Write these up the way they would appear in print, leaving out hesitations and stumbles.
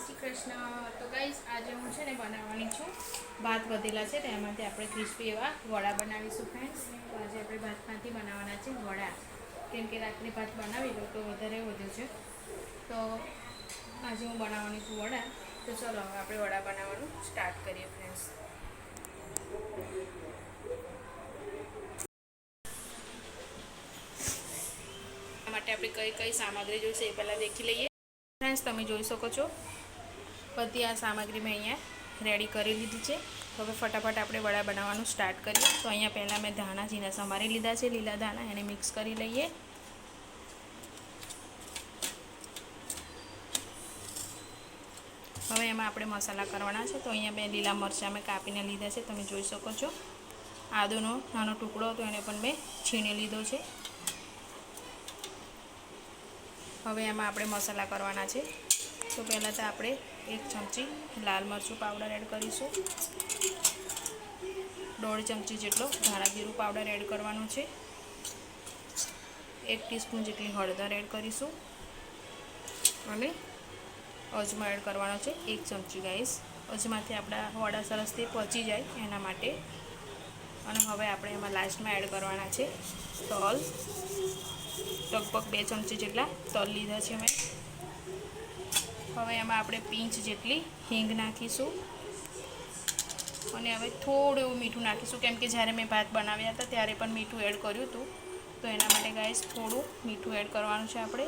શ્રી કૃષ્ણ. તો ગાઈસ આજે હું છે ને બનાવવાની છું ભાત વધેલા છે તેમાંથી આપણે ક્રિસ્પી એવા વડા બનાવીશું ફ્રેન્ડ્સ. તો આજે આપણે ભાતમાંથી બનાવવાના છે વડા, કેમ કે રાત્રે ભાત બનાવી લો તો વધારે વધ્યું છે. તો આજે હું બનાવવાની છું વડા. તો ચલો હવે આપણે વડા બનાવવાનું સ્ટાર્ટ કરીએ ફ્રેન્ડ્સ. માટે આપણે કઈ કઈ સામગ્રી જોઈશે એ પહેલાં દેખી લઈએ ફ્રેન્ડ્સ. તમે જોઈ શકો છો બધી આ સામગ્રી મેં અહીંયા રેડી કરી લીધી છે. હવે ફટાફટ આપણે વડા બનાવવાનું સ્ટાર્ટ કરીએ. તો અહીંયા પહેલાં મેં ધાણા ઝીણા સમારી લીધા છે, લીલા ધાણા, એને મિક્સ કરી લઈએ. હવે એમાં આપણે મસાલા કરવાના છે. તો અહીંયા મેં લીલા મરચાં મેં કાપીને લીધા છે, તમે જોઈ શકો છો. આદુનો નાનો ટુકડો હતો એને પણ મેં છીણી લીધો છે. હવે એમાં આપણે મસાલા કરવાના છે. તો પહેલાં તો આપણે 1 ચમચી લાલ મરચું પાવડર એડ કરીશું, 1.5 ચમચી જેટલો ધાણા જીરું પાવડર એડ કરવાનો છે, 1 ટીસ્પૂન જેટલી હળદર એડ કરીશું અને અજમો એડ કરવાનો છે 1 ચમચી ગાઈસ. અજમાથી આપણા વડા સરસથી પચી જાય એના માટે. અને હવે આપણે એમાં લાસ્ટમાં એડ કરવાના છે તલ, લગભગ 2 ચમચી જેટલા તલ લીધા છે મેં. હવે એમાં આપણે પિંચ જેટલી હિંગ નાખીશું અને હવે થોડું એવું મીઠું નાખીશું, કેમ કે જ્યારે મેં ભાત બનાવ્યા હતા ત્યારે પણ મીઠું એડ કર્યું હતું. તો એના માટે ગાઈસ થોડું મીઠું એડ કરવાનું છે આપણે.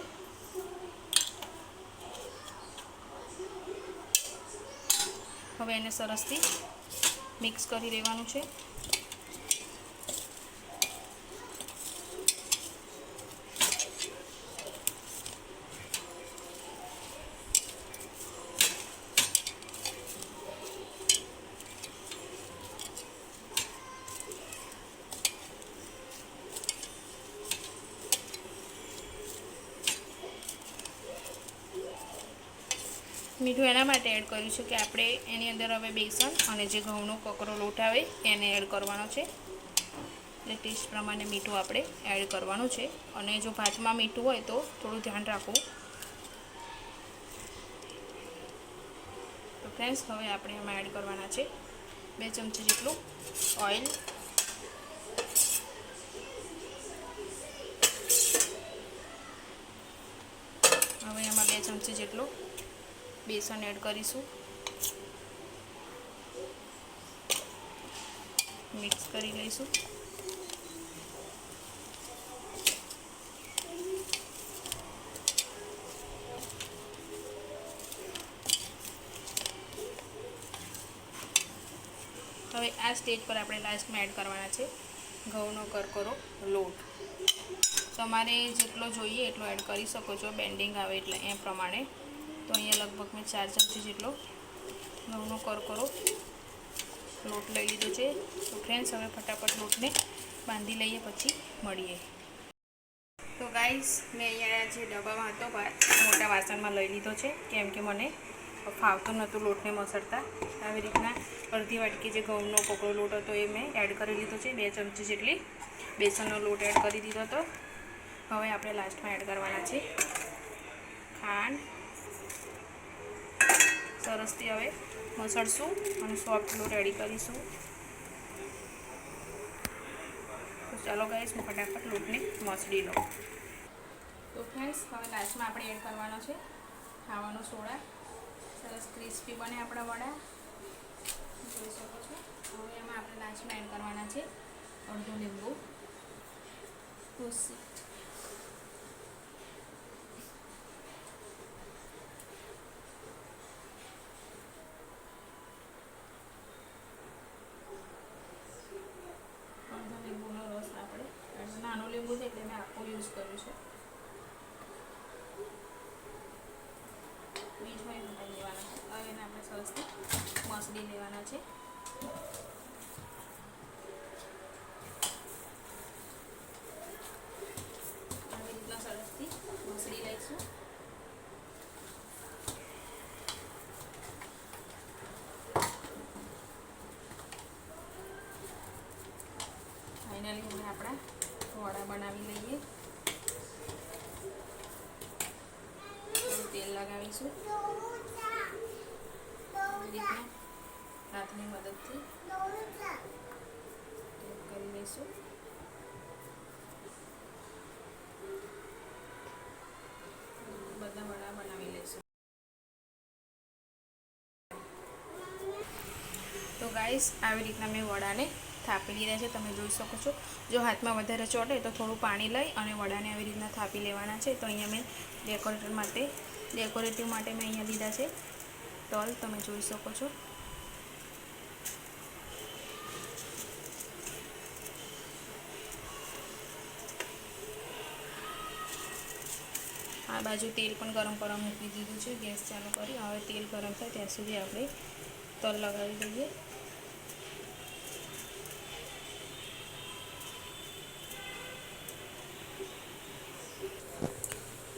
હવે એને સરસથી મિક્સ કરી લેવાનું છે. મીઠું એના માટે એડ કર્યું છે કે આપણે એની અંદર હવે બેસન અને જે ઘઉંનો કકરો લોટ આવે એને એડ કરવાનો છે. એટલે ટેસ્ટ પ્રમાણે મીઠું આપણે એડ કરવાનું છે. અને જો ભાતમાં મીઠું હોય તો થોડું ધ્યાન રાખવું. તો ફ્રેન્ડ્સ હવે આપણે એમાં એડ કરવાના છે 2 ચમચી જેટલું ઓઇલ, હવે એમાં 2 ચમચી જેટલું બેસન એડ કરીશું, મિક્સ કરી લઈશું. હવે આ સ્ટેજ પર આપણે લાસ્ટમાં એડ કરવાના છે ઘઉંનો કરકરો લોટ. તમારે જેટલો જોઈએ એટલો એડ કરી શકો છો, બેન્ડિંગ આવે એટલે એ પ્રમાણે. તો અહીંયા લગભગ મેં 4 ચમચી જેટલો ઘઉંનો કરકરો લોટ લઈ લીધો છે. તો ફ્રેન્ડ્સ હવે ફટાફટ લોટને બાંધી લઈએ, પછી મળીએ. તો ગાઈસ મેં અહીંયા જે ડબ્બામાં હતો ભાત મોટા વાસણમાં લઈ લીધો છે, કેમ કે મને ફાવતું નહોતું લોટને મસળતા. આવી રીતના અડધી વાટકી જે ઘઉંનો કોકરો લોટ હતો એ મેં એડ કરી લીધો છે. 2 ચમચી જેટલી બેસનનો લોટ એડ કરી દીધો હતો. હવે આપણે લાસ્ટમાં એડ કરવાના છે ખાંડ. સરસથી હવે મસળશું અને સોફ્ટ લોટ રેડી કરીશું. તો ચાલો ગાઈસ હું ફટાફટ લોટને મસળી લઉં. તો ફ્રેન્ડ્સ હવે લાસ્ટમાં આપણે એડ કરવાનો છે ખાવાનો સોડા. સરસ ક્રિસ્પી બને આપણા વડા, જોઈ શકો છો. હવે એમાં આપણે લાસ્ટમાં એડ કરવાના છે અડધો લીંબુ, તુલસી, અડધો લીંબુનો રસ. આપણે નાનો લીંબુ છે એટલે મેં આખો યુઝ કર્યું છે. બીજ હોય હટાવી દેવાના છે. હવે એને આપણે સરસથી મસળી લેવાના છે. આવી રીતના સરસથી મસળી લઈશું. ફાઇનલી હવે આપણા વડા બનાવી લઈએ. તેલ લગાવીશું. આવી રીતના હાથની મદદથી કરી લઈશું. બધા વડા બનાવી લઈશું. તો ગાઈસ આવી રીતના મેં વડાને થાપી લીધા છે, તમે જોઈ શકો છો. જો હાથમાં વધારે ચોટે તો થોડું પાણી લઈ અને વડાને આવી રીતના થાપી લેવાના છે. તો અહીંયા મેં ડેકોરેટિવ માટે મેં અહીંયા લીધા છે તલ, તમે જોઈ શકો છો. આ બાજુ તેલ પણ ગરમ કરવા મૂકી દીધું છે, ગેસ ચાલુ કરી. હવે તેલ ગરમ થાય ત્યાં સુધી આપણે તલ લગાવી દઈએ.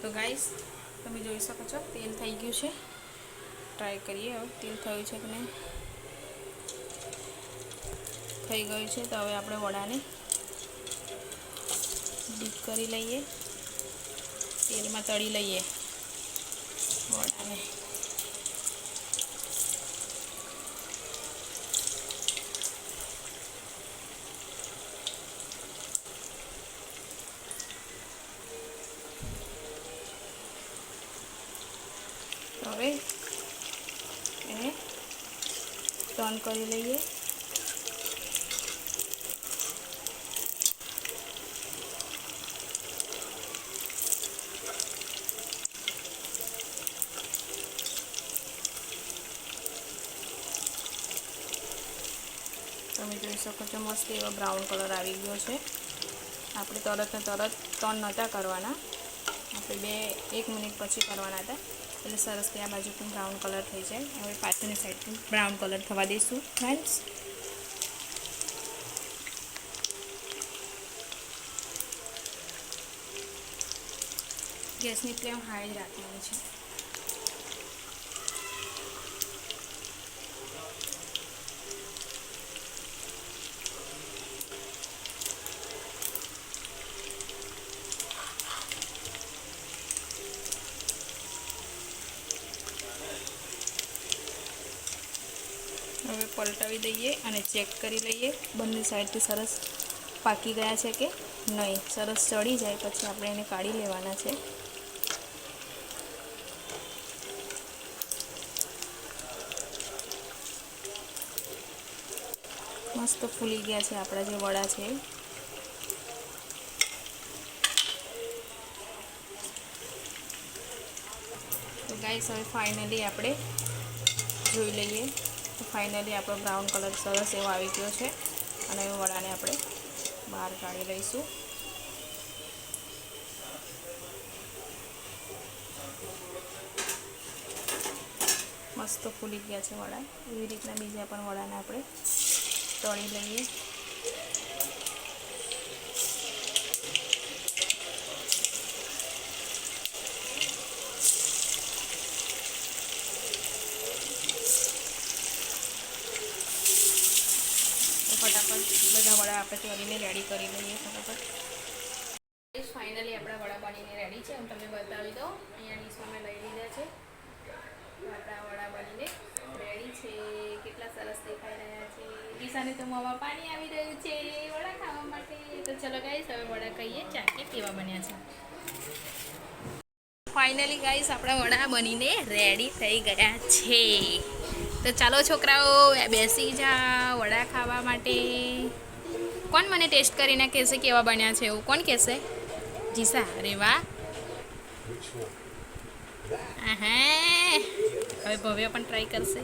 તો ગાઈસ તમે જોઈ શકો છો તેલ થઈ ગયું છે. ટ્રાય કરીએ હવે તેલ થયું છે કે નહીં. થઈ ગયું છે. તો હવે આપણે વડાને ડીપ કરી લઈએ, તેલમાં તળી લઈએ વડાને. હવે એને ટર્ન કરી લઈએ. તમે જોઈ શકો છો મસ્ત એવો બ્રાઉન કલર આવી ગયો છે. આપણે તરત ને તરત ટર્ન નહોતા કરવાના, આપણે 1 મિનિટ પછી કરવાના હતા, એટલે સરસ કે આ બાજુ પણ બ્રાઉન કલર થઈ જાય. હવે પાછળની સાઈડ પણ બ્રાઉન કલર થવા દઈશું ફ્રેન્ડ્સ. ગેસની ફ્લેમ હાઈ જ રાખવાની છે. હવે પલટાવી દઈએ અને ચેક કરી લઈએ બંને સાઈડથી સરસ પાકી ગયા છે કે નહીં. સરસ ચડી જાય પછી આપણે એને કાઢી લેવાના છે. મસ્ત ફૂલી ગયા છે આપણા જે વડા છે. તો ગાઈસ હવે ફાઇનલી આપણે જોઈ લઈએ. તો ફાઇનલી આપણો બ્રાઉન કલર સરસ એવો આવી ગયો છે અને એ વડાને આપણે બહાર કાઢી લઈશું. મસ્ત ફૂલી ગયા છે વડા. એવી રીતના બીજા પણ વડાને આપણે તળી લઈએ. ફટાફટ બધા વડા આપણે તળીને રેડી કરી લઈએ ફટાફટ. ફાઇનલી આપણા વડા બનીને રેડી છે. હું તમને બતાવી દઉં. અહીંયા ડીશમાં મેં લઈ લીધા છે. આપણા વડા બનીને રેડી છે. કેટલા સરસ દેખાઈ રહ્યા છે. ડીશાને તો મોંમાં પાણી આવી રહ્યું છે વડા ખાવા માટે. તો ચલો ગાઈસ હવે વડા ખાઈએ, ચાખીએ કેવા બન્યા છે. ફાઇનલી ગાઈસ આપણા વડા બનીને રેડી થઈ ગયા છે. તો ચાલો છોકરાઓ બેસી જા વડા ખાવા માટે. કોણ મને ટેસ્ટ કરીને કહેશે કેવા બન્યા છે એવું? કોણ કહેશે? જીસા. અરે વાહ. હા, હવે ભવ્ય પણ ટ્રાય કરશે.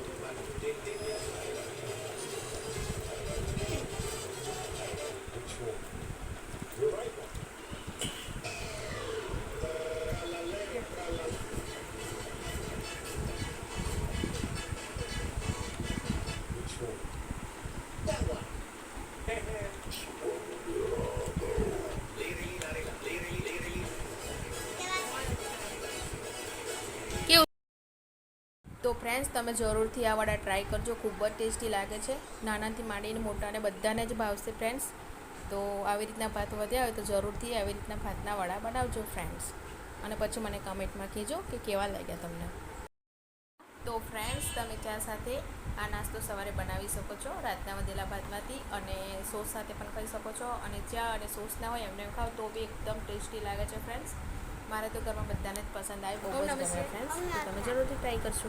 તો ફ્રેન્ડ્સ તમે જરૂરથી આ વડા ટ્રાય કરજો. ખૂબ જ ટેસ્ટી લાગે છે. નાનાથી માંડીને મોટાને બધાને જ ભાવશે ફ્રેન્ડ્સ. તો આવી રીતના ભાત વધ્યા હોય તો જરૂરથી આવી રીતના ભાતના વડા બનાવજો ફ્રેન્ડ્સ. અને પછી મને કમેન્ટમાં કહેજો કે કેવા લાગ્યા તમને. તો ફ્રેન્ડ્સ, તમે ચા સાથે આ નાસ્તો સવારે બનાવી શકો છો રાતના વધેલા ભાતમાંથી, અને સોસ સાથે પણ ખાઈ શકો છો. અને ચા અને સોસ ના હોય એમને ખાઓ તો બી એકદમ ટેસ્ટી લાગે છે ફ્રેન્ડ્સ. મારે તો ઘરમાં બધાને જ પસંદ આવે, બહુ જ ગમે ફ્રેન્ડ્સ. તો તમે જરૂરથી ટ્રાય કરશો.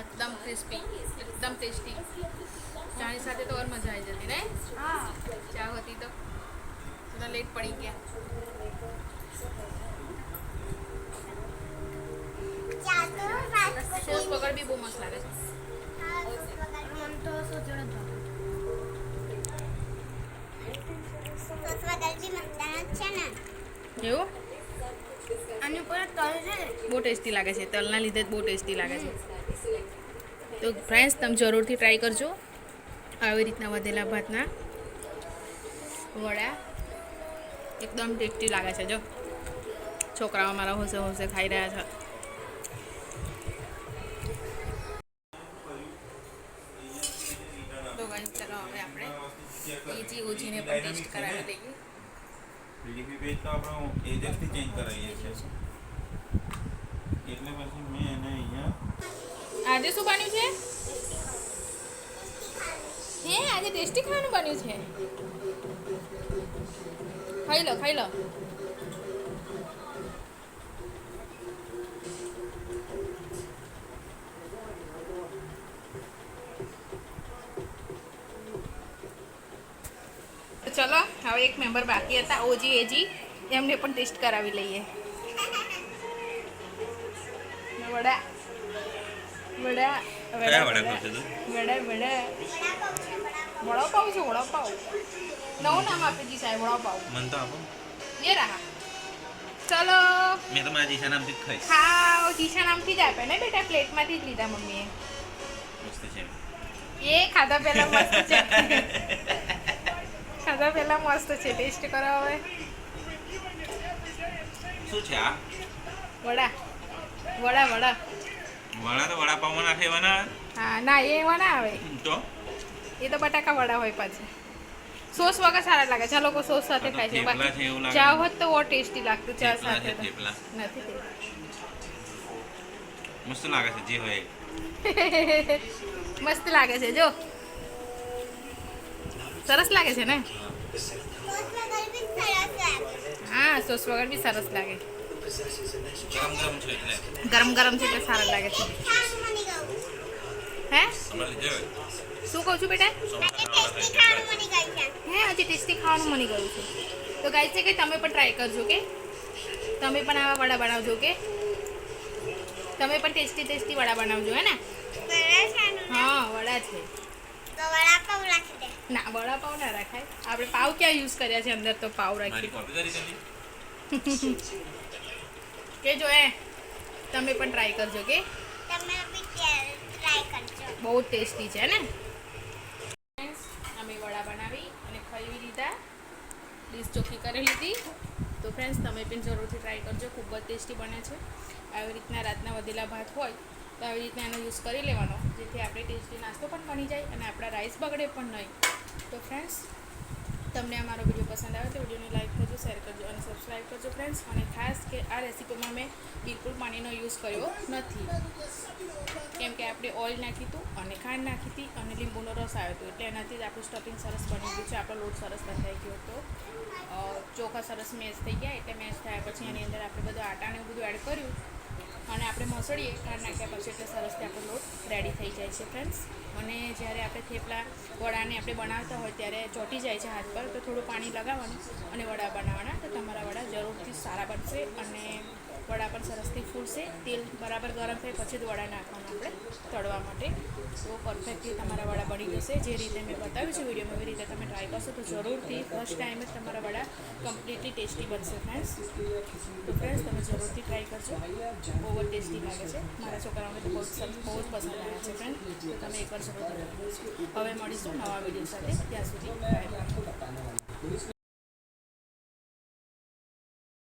એકદમ ક્રિસ્પી, એકદમ ટેસ્ટી. ચાની સાથે તો ઓર મજા આવી જતી ને. હા, ચા હતી તો થોડા લેટ પડી ગયા. સોસ વગર બી બહુ મસ્ત લાગે છે. એવું આની ઉપર તલ છે, બહુ ટેસ્ટી લાગે છે. તલના લીધે જ બહુ ટેસ્ટી લાગે છે. તો ફ્રેન્ડ્સ, તમે જરૂરથી ટ્રાય કરજો આવી રીતના વધેલા ભાતના વડા. એકદમ ટેસ્ટી લાગે છે. જો છોકરાઓ મારા હોશે હોશે ખાઈ રહ્યા છે. તો ગાઈસ, ચાલો હવે આપણે એજી ઓજીને પણ ટેસ્ટ કરાવી લઈએ. પીડીપી પેજ તો આપણો એજન્ટથી ચેન્જ કરાવીએ છીએ, એટલે પછી મેં એને અહીંયા. આજે શું બન્યું છે? હે, આજે ટેસ્ટી ખાવાનું બન્યું છે. ખાઈ લો, ખાઈ લો. ચલો, હવે એક મેમ્બર બાકી હતા, ઓજી એજી, એમને પણ ટેસ્ટ કરાવી લઈએ. વડા વડા વડા વડાપાવ છે. વડાપાવ નવું નામ આપી દી સાહેબ, વડાપાવ. મન તો આપો. ये रहा. ચલો, મેં તો મારા જીશા નામથી જ ખાઈશ. ખાઓ. જીશા નામથી જ આપે ને બેટા, પ્લેટમાંથી જ લીધા મમ્મીએ. મસ્ત છે. એ ખાધા પહેલા મસ્ત છે. ખાધા પહેલા મસ્ત છે. ટેસ્ટ કરો હવે. શું છે આ? વડા વડા વડા વડા તો વડાપાવમાં નાખે એવા ના આવે? હા, ના એ એવા ના આવે. તો એ તો બટાકા વડા હોય પાછા. સોસ વગર સારા લાગે છે. આ લોકો સોસ સાથે ખાય છે. થેપલા છે એવું લાગે. ચા હોત તો બહુ ટેસ્ટી લાગતું. ચા થેપલા સાથે છે, તો થેપલા. નથી તે. મસ્ત લાગે છે જે હોય. મસ્ત લાગે છે. જો સરસ લાગે છે ને. હા, સોસ વગર બી સરસ લાગે. ગરમ ગરમ છે એટલે. ગરમ ગરમ છે એટલે સારા લાગે છે. હે, અમારે લીધે હોય. શું કહું છું બેટા? હે, હજી ટેસ્ટી ખાવાનું મળી ગયું છે. તો ગાઈસ છે કે તમે પણ ટ્રાય કરજો, કે તમે પણ આવા વડા બનાવજો, કે તમે પણ ટેસ્ટી ટેસ્ટી વડા બનાવજો. હે ને? હા, વડા છે. ના, વડાપાવ ના રાખાય. આપણે પાવ ક્યાં યુઝ કર્યા છે? અંદર તો પાવ મારી રાખી. કોપી કરી હતી. કે જો તમે પણ ટ્રાય કરજો, કે બહુ ટેસ્ટી છે ને. અમે વડા બનાવી અને ખાઈ લીધા, ડીશ ચોખ્ખી કરી લીધી. તો ફ્રેન્ડ્સ, તમે પણ જરૂરથી ટ્રાય કરજો. ખૂબ જ ટેસ્ટી બને છે. આવી રીતના રાતના વધેલા ભાત હોય તો આવી રીતના એનો યુઝ કરી લેવાનો, જેથી આપણે ટેસ્ટી નાસ્તો પણ બની જાય અને આપણા રાઈસ બગડે પણ નહીં. તો ફ્રેન્ડ્સ, તમને અમારો વિડીયો પસંદ આવે તો વિડીયોને લાઈક કરજો, શેર કરજો અને સબસ્ક્રાઈબ કરજો ફ્રેન્ડ્સ. અને ખાસ કે આ રેસીપીમાં મેં બિલકુલ પાણીનો યુઝ કર્યો નથી, કેમ કે આપણે ઓઇલ નાખ્યું હતું અને ખાંડ નાખી હતી અને લીંબુનો રસ આવ્યો હતો, એટલે એનાથી જ આપણું સ્ટફિંગ સરસ બની ગયું છે. આપણો લોટ સરસ બંધાઈ ગયો હતો. ચોખા સરસ મેશ થઈ ગયા. એટલે મેશ થયા પછી એની અંદર આપણે બધું આટાને એવું બધું એડ કર્યું અને આપણે મસળીએ. ખાંડ નાખ્યા પછી એટલે સરસથી આપણો લોટ રેડી થઈ જાય છે ફ્રેન્ડ્સ. અને જ્યારે આપણે થેપલા વડાને આપણે બનાવતા હોય ત્યારે ચોંટી જાય છે હાથ પર, તો થોડું પાણી લગાવવાનું અને વડા બનાવવાના. તો તમારા વડા જરૂરથી સારા બનશે અને વડા પણ સરસથી ફૂલશે. તેલ બરાબર ગરમ થાય પછી જ વડા નાખવાનું આપણે તળવા માટે. તો પરફેક્ટલી તમારા વડા બની જશે. જે રીતે મેં બતાવ્યું છે વિડીયોમાં, એવી રીતે તમે ટ્રાય કરશો તો જરૂરથી ફર્સ્ટ ટાઈમ જ તમારા વડા કમ્પ્લીટલી ટેસ્ટી બનશે ફ્રેન્ડ્સ. તો ફ્રેન્ડ્સ, તમે જરૂરથી ટ્રાય કરજો. બહુ જ ટેસ્ટી લાગે છે. મારા છોકરાઓને તો બહુ જ પસંદ આવે છે ફ્રેન્ડ. તો તમે એકવાર જરૂર. હવે મળીશું નવા વિડીયો સાથે. ત્યાં સુધી બાય બાય.